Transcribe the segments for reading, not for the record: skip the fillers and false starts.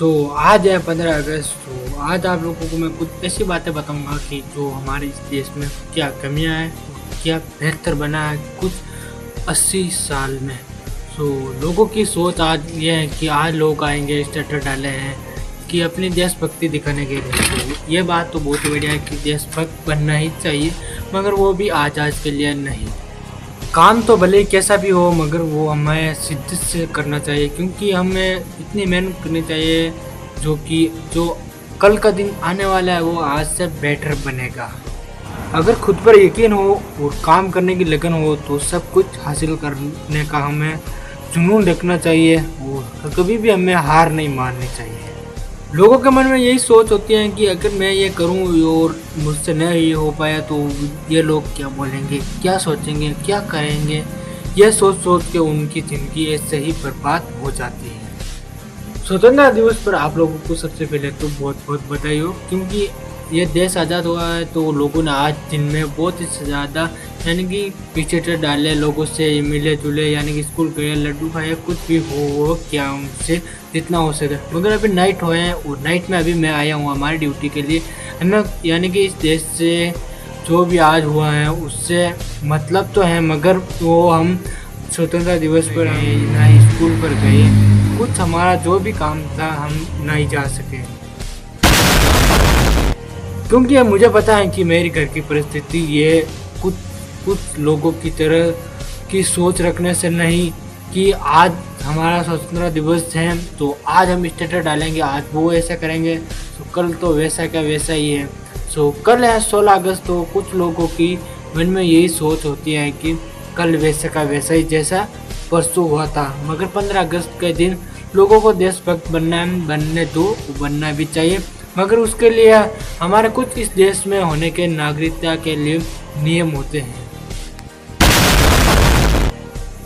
आज है 15 अगस्त। आज आप लोगों को मैं कुछ ऐसी बातें बताऊंगा कि जो हमारे इस देश में क्या कमियां हैं, क्या बेहतर बना है कुछ 80 साल में। लोगों की सोच आज ये है कि आज लोग आएंगे, स्टेटस डाले हैं कि अपनी देशभक्ति दिखाने के लिए। ये बात तो बहुत ही बढ़िया है कि देशभक्त बनना ही चाहिए, मगर वो भी आज के लिए नहीं। काम तो भले ही कैसा भी हो, मगर वो हमें शिद्दत से करना चाहिए, क्योंकि हमें इतनी मेहनत करनी चाहिए जो कल का दिन आने वाला है वो आज से बेटर बनेगा। अगर खुद पर यकीन हो और काम करने की लगन हो तो सब कुछ हासिल करने का हमें जुनून रखना चाहिए और कभी भी हमें हार नहीं माननी चाहिए। लोगों के मन में यही सोच होती है कि अगर मैं ये करूं और मुझसे नहीं हो पाया तो ये लोग क्या बोलेंगे, क्या सोचेंगे, क्या करेंगे। यह सोच के उनकी ज़िंदगी ऐसे ही बर्बाद हो जाती है। स्वतंत्रता दिवस पर आप लोगों को सबसे पहले तो बहुत बहुत बधाई हो, क्योंकि ये देश आज़ाद हुआ है तो लोगों ने आज दिन में बहुत ही ज़्यादा यानी कि पीछे डाले, लोगों से मिले जुले, यानी कि स्कूल गए, लड्डू खाए, कुछ भी हो क्या उनसे जितना हो सके। मगर अभी नाइट हुए हैं और नाइट में अभी मैं आया हूँ हमारी ड्यूटी के लिए। हमें यानी कि इस देश से जो भी आज हुआ है उससे मतलब तो है, मगर वो हम स्वतंत्रता दिवस पर ना ही स्कूल पर गए, कुछ हमारा जो भी काम था हम नहीं जा सके, क्योंकि मुझे पता है कि मेरी घर की परिस्थिति ये कुछ लोगों की तरह की सोच रखने से नहीं कि आज हमारा स्वतंत्रता दिवस है तो आज हम स्टेटस डालेंगे, आज वो ऐसा करेंगे तो कल तो वैसा का वैसा ही है। कल है 16 अगस्त, तो कुछ लोगों की मन में यही सोच होती है कि कल वैसा का वैसा ही जैसा परसों हुआ था। मगर 15 अगस्त के दिन लोगों को देशभक्त बनने दो, बनना भी चाहिए, मगर उसके लिए हमारे कुछ इस देश में होने के नागरिकता के लिए नियम होते हैं।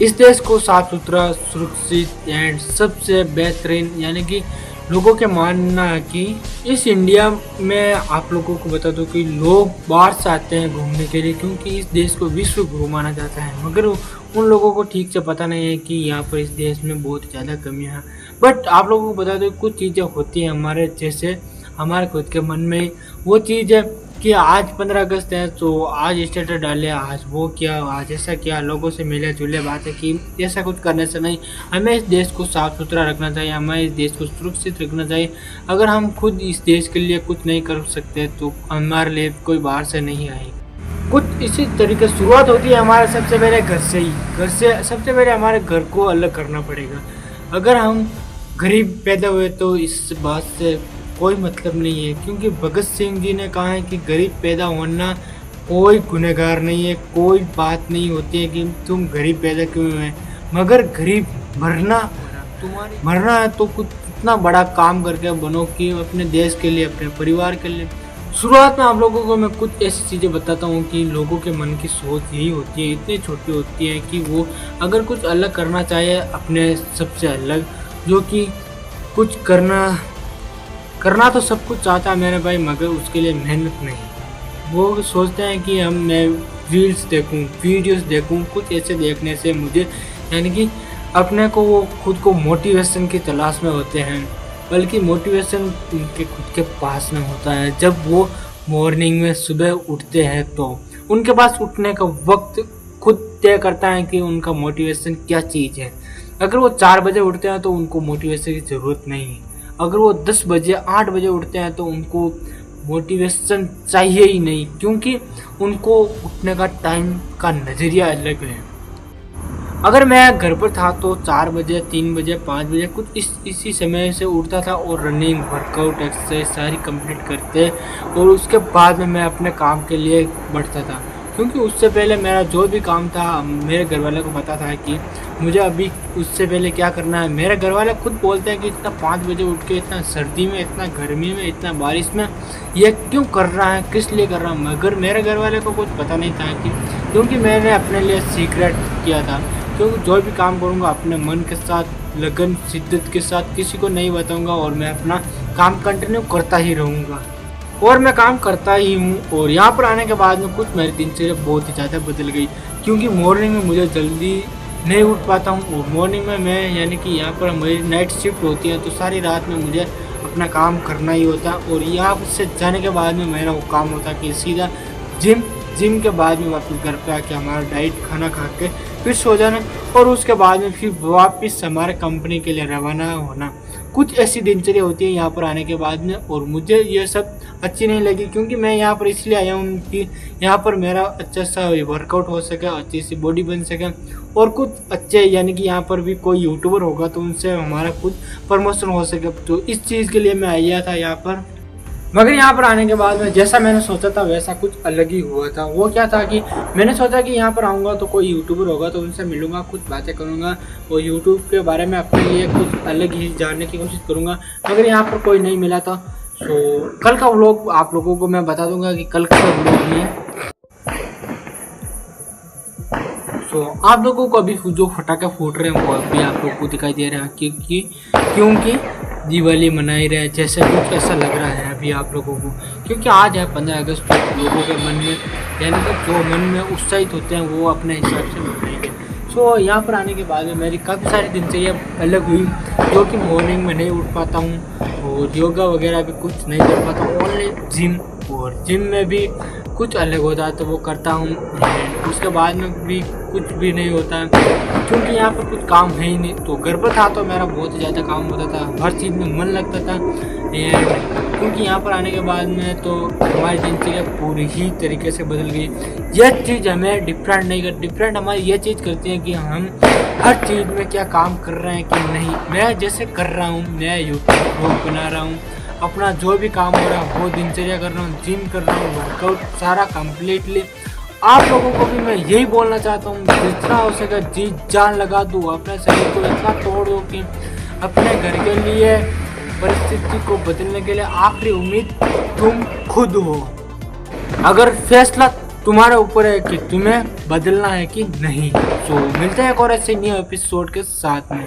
इस देश को साफ सुथरा, सुरक्षित एंड सबसे बेहतरीन यानी कि लोगों के मानना है कि इस इंडिया में आप लोगों को बता दूं कि लोग बाहर से आते हैं घूमने के लिए, क्योंकि इस देश को विश्व गुरु माना जाता है। मगर उन लोगों को ठीक से पता नहीं है कि यहाँ पर इस देश में बहुत ज़्यादा कमियाँ हैं। बट आप लोगों को बता दो कुछ चीज़ें होती हैं हमारे जैसे, हमारे खुद के मन में वो चीज़ है कि आज 15 अगस्त है तो आज स्टेटस डाले, आज वो किया, आज ऐसा किया, लोगों से मिले जुले बातें की। ऐसा कुछ करने से नहीं, हमें इस देश को साफ सुथरा रखना चाहिए, हमें इस देश को सुरक्षित रखना चाहिए। अगर हम खुद इस देश के लिए कुछ नहीं कर सकते तो हमारे लिए कोई बाहर से नहीं आए। कुछ इसी तरीके से शुरुआत होती है हमारे सबसे पहले घर से ही। घर से सबसे पहले हमारे घर को अलग करना पड़ेगा। अगर हम गरीब पैदा हुए तो इस बात से कोई मतलब नहीं है, क्योंकि भगत सिंह जी ने कहा है कि गरीब पैदा होना कोई गुनहगार नहीं है, कोई बात नहीं होती है कि तुम गरीब पैदा क्यों हुए, मगर गरीब मरना है तो कुछ इतना बड़ा काम करके बनो कि अपने देश के लिए, अपने परिवार के लिए। शुरुआत में आप लोगों को मैं कुछ ऐसी चीज़ें बताता हूँ कि लोगों के मन की सोच यही होती है, इतनी छोटी होती है कि वो अगर कुछ अलग करना चाहे अपने सबसे अलग, जो कि कुछ करना तो सब कुछ चाहता है मेरे भाई, मगर उसके लिए मेहनत नहीं। वो सोचते हैं कि मैं रील्स देखूं, वीडियोस देखूं, कुछ ऐसे देखने से मुझे यानी कि अपने को वो खुद को मोटिवेशन की तलाश में होते हैं, बल्कि मोटिवेशन उनके खुद के पास में होता है। जब वो मॉर्निंग में सुबह उठते हैं तो उनके पास उठने का वक्त खुद तय करता है कि उनका मोटिवेशन क्या चीज़ है। अगर वो 4 बजे उठते हैं तो उनको मोटिवेशन की ज़रूरत नहीं है। अगर वो 10 बजे 8 बजे उठते हैं तो उनको मोटिवेशन चाहिए ही नहीं, क्योंकि उनको उठने का टाइम का नज़रिया अलग है। अगर मैं घर पर था तो 4 बजे 3 बजे 5 बजे कुछ इसी समय से उठता था और रनिंग, वर्कआउट, एक्सरसाइज सारी कंप्लीट करते और उसके बाद में मैं अपने काम के लिए बढ़ता था, क्योंकि उससे पहले मेरा जो भी काम था मेरे घर वाले को पता था कि मुझे अभी उससे पहले क्या करना है। मेरे घर वाले खुद बोलते हैं कि इतना 5 बजे उठ के, इतना सर्दी में, इतना गर्मी में, इतना बारिश में ये क्यों कर रहा है, किस लिए कर रहा है। मगर मेरे घर वाले को कुछ पता नहीं था कि क्योंकि मैंने अपने लिए सीक्रेट किया था, क्योंकि जो भी काम करूँगा अपने मन के साथ, लगन, शिद्दत के साथ, किसी को नहीं बताऊँगा और मैं अपना काम कंटिन्यू करता ही रहूँगा और मैं काम करता ही हूँ। और यहाँ पर आने के बाद में कुछ मेरी दिनचर्या बहुत ही ज़्यादा बदल गई, क्योंकि मॉर्निंग में मुझे जल्दी नहीं उठ पाता हूँ और मॉर्निंग में मैं यानी कि यहाँ पर मेरी नाइट शिफ्ट होती है तो सारी रात में मुझे अपना काम करना ही होता है। और यहाँ से जाने के बाद में मेरा वो काम होता है कि सीधा जिम के बाद में वापस घर पे आके हमारा डाइट खाना खा के फिर सो जाना, और उसके बाद में फिर वापस हमारे कंपनी के लिए रवाना होना। कुछ ऐसी दिनचर्या होती है यहाँ पर आने के बाद में, और मुझे ये सब अच्छी नहीं लगी, क्योंकि मैं यहाँ पर इसलिए आया हूँ कि यहाँ पर मेरा अच्छा सा वर्कआउट हो सके, अच्छी सी बॉडी बन सके, और कुछ अच्छे यानी कि यहाँ पर भी कोई यूट्यूबर होगा तो उनसे हमारा कुछ प्रमोशन हो सके। तो इस चीज़ के लिए मैं आया था यहाँ पर। मगर यहाँ पर आने के बाद में जैसा मैंने सोचा था वैसा कुछ अलग ही हुआ था। वो क्या था कि मैंने सोचा कि यहाँ पर आऊँगा तो कोई यूट्यूबर होगा तो उनसे मिलूँगा, कुछ बातें करूँगा और यूट्यूब के बारे में अपने लिए कुछ अलग ही जानने की कोशिश करूँगा। मगर यहाँ पर कोई नहीं मिला था। सो कल का व्लॉग आप लोगों को मैं बता दूँगा कि कल का व्लॉग नहीं है। सो आप लोगों को अभी जो फटाखे फूट रहे हैं वो अभी आप लोगों को दिखाई दे रहा है क्योंकि दिवाली मनाई रहे, जैसे कुछ ऐसा लग रहा है अभी आप लोगों को, क्योंकि आज है 15 अगस्त। तो लोगों के मन में यानी कि जो मन में उत्साहित होते हैं वो अपने हिसाब से मनाएंगे। सो यहाँ पर आने के बाद में मेरी काफ़ी सारी दिनचर्या अलग हुई, जो कि मॉर्निंग में नहीं उठ पाता हूँ और योगा वगैरह भी कुछ नहीं कर पाता हूँ, ओनली जिम, और जिम में भी कुछ अलग होता है तो वो करता हूँ। उसके बाद में भी कुछ भी नहीं होता है, क्योंकि यहाँ पर कुछ काम है ही नहीं। तो घर पर था तो मेरा बहुत ही ज़्यादा काम होता था, हर चीज़ में मन लगता था। क्योंकि यहाँ पर आने के बाद में तो हमारी दिनचर्या पूरी ही तरीके से बदल गई। यह चीज़ हमें डिफरेंट नहीं कर, डिफरेंट हमारी ये चीज़ करती है कि हम हर चीज़ में क्या काम कर रहे हैं कि नहीं। मैं जैसे कर रहा हूँ, मैं यूट्यूब ब्लॉग बना रहा हूँ, अपना जो भी काम हो रहा है वो दिनचर्या कर रहा हूँ, जिम कर रहा हूँ, वर्कआउट सारा कम्प्लीटली। आप लोगों को भी मैं यही बोलना चाहता हूँ, जितना हो सके जी जान लगा दो, अपने शरीर को इतना तोड़ दो कि अपने घर के लिए परिस्थिति को बदलने के लिए आखिरी उम्मीद तुम खुद हो। अगर फैसला तुम्हारे ऊपर है कि तुम्हें बदलना है कि नहीं। तो मिलते हैं एक और ऐसे न्यू एपिसोड के साथ में।